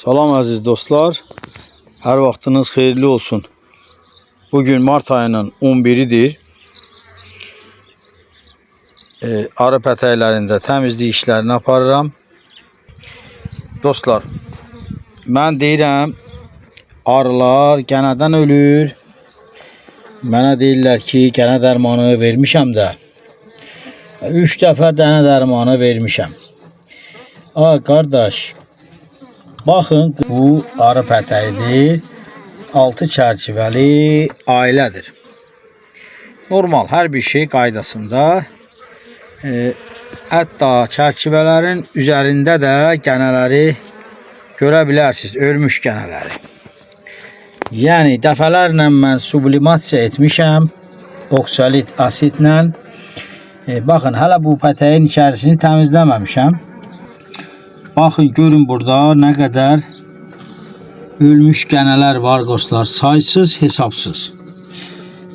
Salam əziz dostlar. Hər vaxtınız xeyirli olsun. Bugün mart ayının 11-idir. Arı pətəklərində təmizlik işlərini aparıram. Dostlar, mən deyirəm, arılar gənədən ölür. Mənə deyirlər ki, gənə dərmanı vermişəm də. 3 dəfə dənə dərmanı vermişəm. Qardaş, baxın, bu arı pətəyidir. 6 çərçivəli ailədir. Normal, hər bir şey qaydasında. Hətta çərçivələrin üzərində də gənələri görə bilərsiniz, ölmüş gənələri. Yəni, dəfələrlə mən sublimasiya etmişəm, oksalik asidlə. Baxın, hələ bu pətəyin içərisini təmizləməmişəm. Baxın, görün burada nə qədər ölmüş gənələr var dostlar, saysız, hesabsız.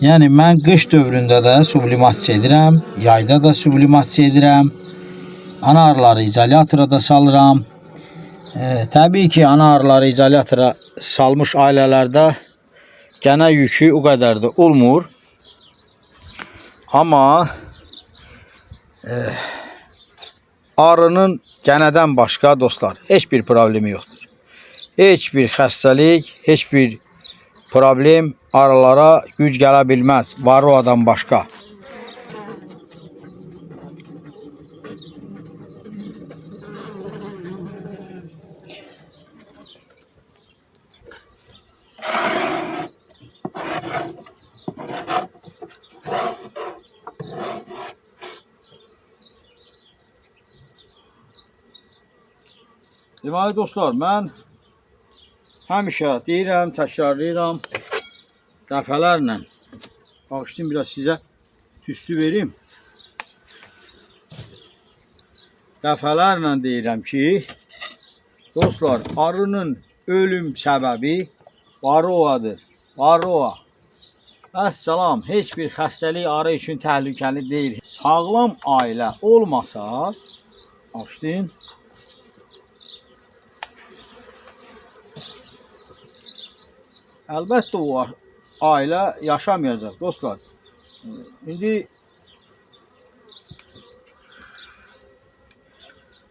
Yəni, mən qış dövründə də sublimasiya edirəm, yayda da sublimasiya edirəm. Ana arıları izolyatora da salıram. Təbii ki, ana arıları izolyatora salmış ailələrdə gənə yükü o qədər də olmur. Amma arının gənədən başqa dostlar heç bir problemi yoxdur. Heç bir xəstəlik, heç bir problem arılara güc gələ bilməz. Varroadan başqa. Deməli dostlar, mən həmişə deyirəm, təkrarlayıram dəfələrlə. Bağışlayın, biraz sizə tüstü verim. Dəfələrlə deyirəm ki, dostlar, arının ölüm səbəbi varroadır. Varroa. Əssalam, heç bir xəstəlik arı üçün təhlükəli deyil. Sağlam ailə olmasa, bağışlayın, əlbəttə o ailə yaşamayacaq dostlar. İndi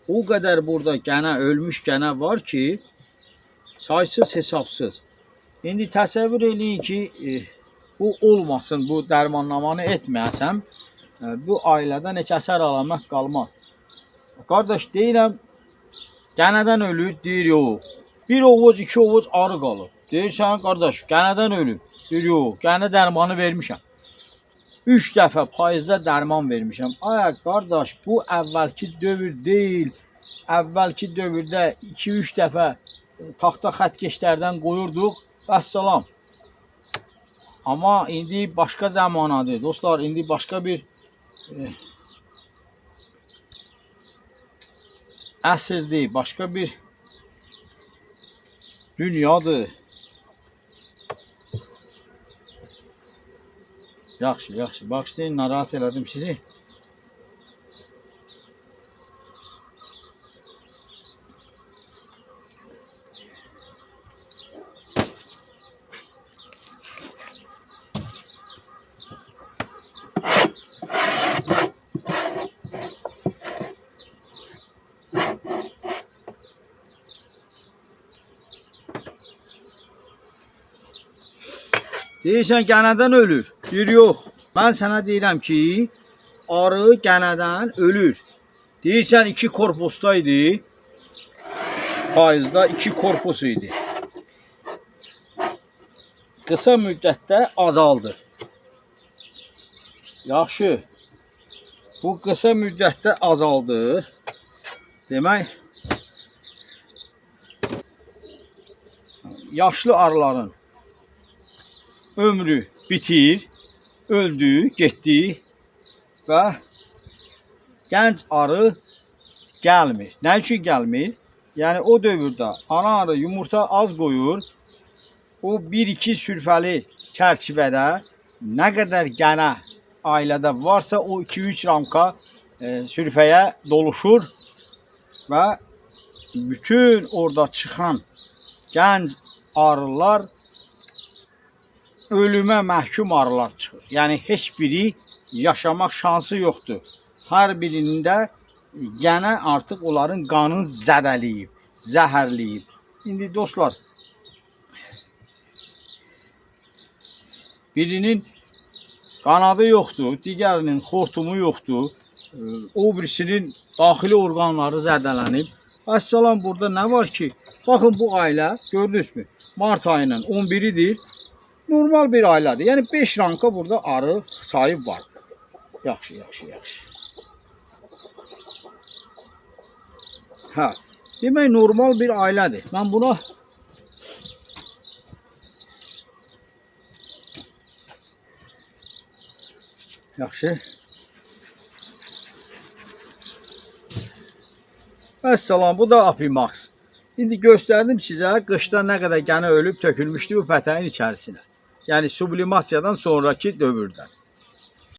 o qədər burada gənə, ölmüş gənə var ki, saysız hesabsız. İndi təsəvvür eləyin ki, bu olmasın, bu dərmanlamanı etməyəsəm, bu ailədən heç əsər əlamət qalmaz. Qardaş, deyirəm, gənədən ölür, deyir, yox. Bir ovuc, 2 ovuc arı qalır. Deyirsən, qardaş, gənədən ölüb. Deyir, yox, gənə dərmanı vermişəm. 3 dəfə payızda dərman vermişəm. Ay, qardaş, bu əvvəlki dövr deyil. Əvvəlki dövrdə 2-3 dəfə taxta xətkeşlərdən qoyurduq. Vəssalam. Amma indi başqa zamanadır. Dostlar, indi başqa bir əsrdir, başqa bir dünyadır. Yaxşı, yaxşı. Bağışlayın, narahat elədim sizi. Deyirsən, gənədən ölür. Deyir, yox. Mən sənə deyirəm ki, arı gənədən ölür. Deyirsən, 2 korpusda idi. Payızda 2 korpus idi. Qısa müddətdə azaldı. Yaxşı. Bu qısa müddətdə azaldı. Demək, yaşlı arıların ömrü bitir, öldü, getdi və gənc arı gəlmir. Nə üçün gəlmir? Yəni, o dövrdə ana arı yumurta az qoyur, o 1-2 sürfəli çərçivədə nə qədər gənə ailədə varsa, o 2-3 ramka sürfəyə doluşur və bütün orada çıxan gənc arılar ölümə məhkum arılar çıxır. Yəni heç biri yaşamaq şansı yoxdur. Hər birində gənə artıq onların qanını zədələyib, zəhərləyib. İndi dostlar, birinin qanadı yoxdur, digərinin xortumu yoxdur, o birisinin daxili orqanları zədələnib. Əssalam, burada nə var ki? Baxın, bu ailə, gördünüzmü? Mart ayının 11-idir. Normal bir ailədir. Yəni 5 ranka burada arı sayı var. Yaxşı, yaxşı, yaxşı. Hə, demək normal bir ailədir. Mən buna yaxşı. Əssalam, bu da Apimax. İndi göstərdim sizə qışda nə qədər gənə ölüb tökülmüşdü bu pətəyin içərisinə. Yəni sublimasiyadan sonraki dövrdə.